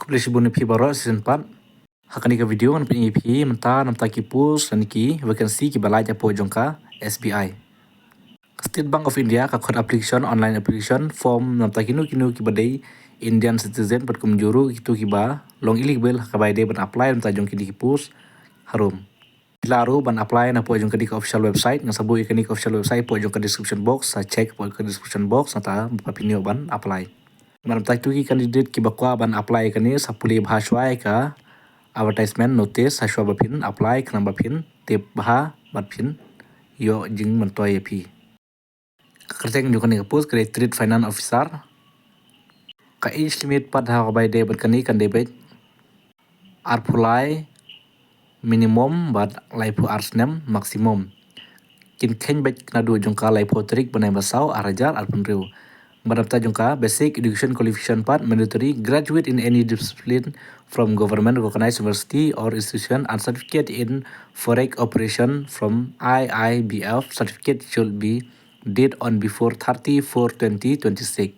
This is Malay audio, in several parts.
Publish buni phi baro season 4 hakani ka video kan phi phi menta namta ki post dan ki vacancy ki balai japo jongka SBI State Bank of India ka khot application online application form namta kinu ki badai Indian citizen pat kum juru itu ki ba long eligible ka bai de ban apply namta jong ki di post harum Laru ban apply na po jong ka di official website nga sabu ikani official website po jong ka description box sa check po ka description box nata papinyo ban apply Manam tu ki candidate ki bakwa ban apply kani sapuli bhashwai ka advertisement notice hashwa bapin apply kana bapin tip bha bapin yo jing mantoy pi kerjeng jo kani post create trade finance officer ka age limit pad ha by day ban kani kan debit apply minimum but life arsnem maximum kin ken bet kana du jong ka life trik banai basau arajar arpun riu Badapta jongka basic education qualification part mandatory graduate in any discipline from government recognized university or institution and certificate in forex operation from IIBF certificate should be date on before 30/4/2026.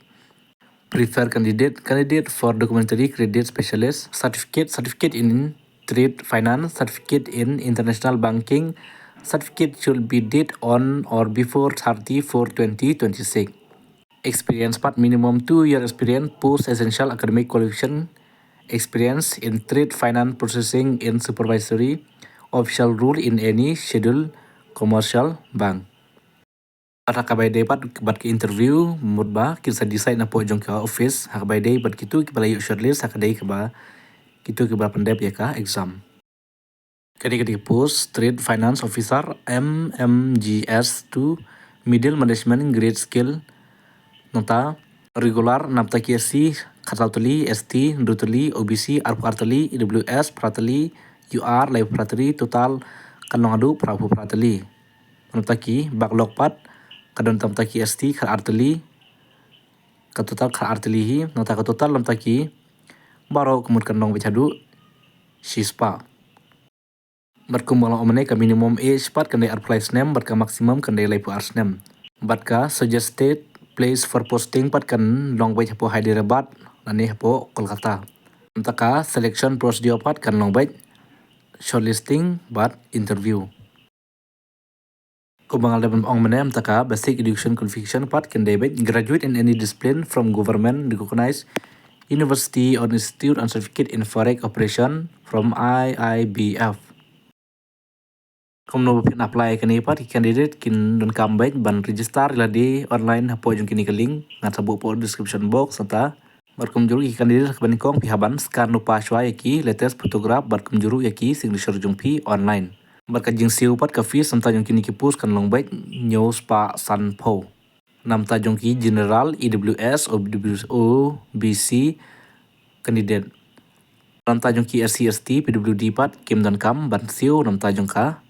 Prefer candidate for documentary credit specialist certificate in trade finance certificate in international banking certificate should be date on or before 30/4/2026. Experience part minimum 2 year experience post essential academic qualification experience in trade finance processing in supervisory official role in any scheduled commercial bank. Hakabai day pat bat ki interview mudba kinsa decide na po jong ka office hakabai day bat kitu ki balayu shortlist hakadai ka ba kitu ki ba pandep ya ka exam. Kadi post trade finance officer MMGS 2 middle management grade skill nota regular napta ki SC khataltali ST ndutali OBC arpatali EWS pratali UR live pratali total kanongadu prabu pratali napta ki backlog pat kadon tamta ki ST khartali ka total khartali hi nota ka total namta ki baro kumut kanong bichadu shispa berkumpul omne ka minimum age pat kandai apply name bat ka maximum kandai live ars name bat ka suggested place for posting pat kan long bay hapo Hyderabad nani hapo Kolkata. Antaka selection procedure pat kan long bay shortlisting but interview. Kubangal dapat ong mana antaka basic education qualification pat kan debit graduate in any discipline from government recognized university or institute and certificate in forex operation from IIBF. Komno pin apply kani pat candidate kin don kambait ban register ladi online hapo jong kini link ngat sabu po description box serta barkum juru ki candidate ban kong pihaban scan no paswa yaki latest photograph barkum juru yaki signature jong pi online barka jing siu pat ka fee serta jong kini ki post kan long bait news pa san po namta jong ki general EWS OBC candidate namta jong ki SC/ST PWD pat kim dan kam ban siu namta jongka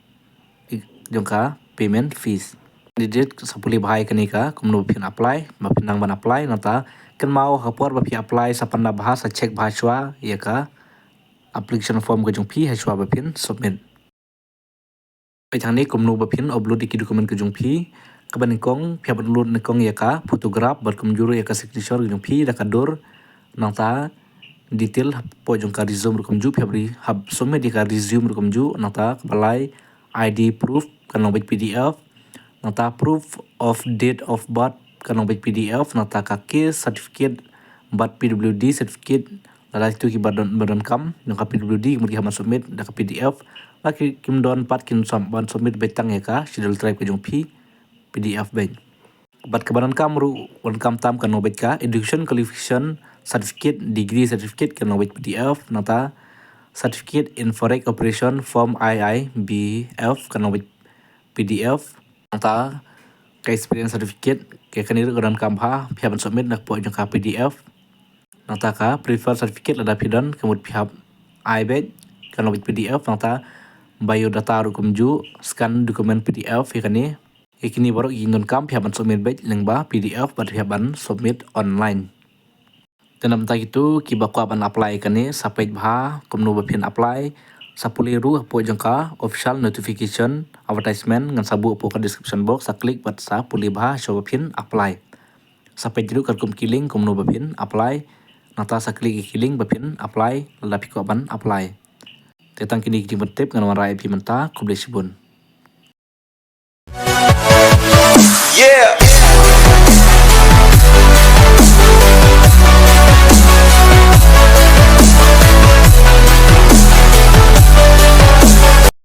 payment fees. Candidate sapuli bahai kanika kumno pin apply mapinang ban apply nata kan mau hapor bapi apply sapanda bahasa check bahaswa ya ka application form ka jong pi haswa bapin submit. Pajang ni kumno bapin upload iki dokumen ka jong pi kabanikong pihak upload nikong ya ka photograph barkum juru ya ka signature jong pi dakadur nata detail po jong ka resume rukum ju pihak hab submit ya ka resume rukum ju nata balai ID proof kanong bit PDF nata proof of date of birth kanong bit PDF nata kaki certificate birth PWD certificate nata itu ki badan kam nang PWD kemudian haman submit da PDF laki kim don pat kin ban submit betang ya ka schedule tribe ke jong PDF bank bat ke badan kam ru wan kam tam kanong bit ka education qualification certificate degree certificate kanong bit PDF nata certificate in forex operation from IIBF kanong bit PDF nata ka experience certificate ke kanir godan kamha pihak submit nak po jong ka PDF nata ka prefer certificate lada pidan kemud pihak IBET kanong bit PDF nata biodata rukum ju scan dokumen PDF ikani ikini baru indon kam pihak submit bet lengba PDF bat pihak submit online Tenam tak itu kibakwa ban apply kani sapait bha komno bapin apply sapuli ru po jangka official notification advertisement ngan sabu po ka description box sa klik bat sa puli bha show bapin apply sapait jiru kalkum kiling komno bapin apply nata saklik ikiling bapin apply lapi ko ban apply. Tetang kini jimut tip ngan warai pi menta kublesibun. Yeah.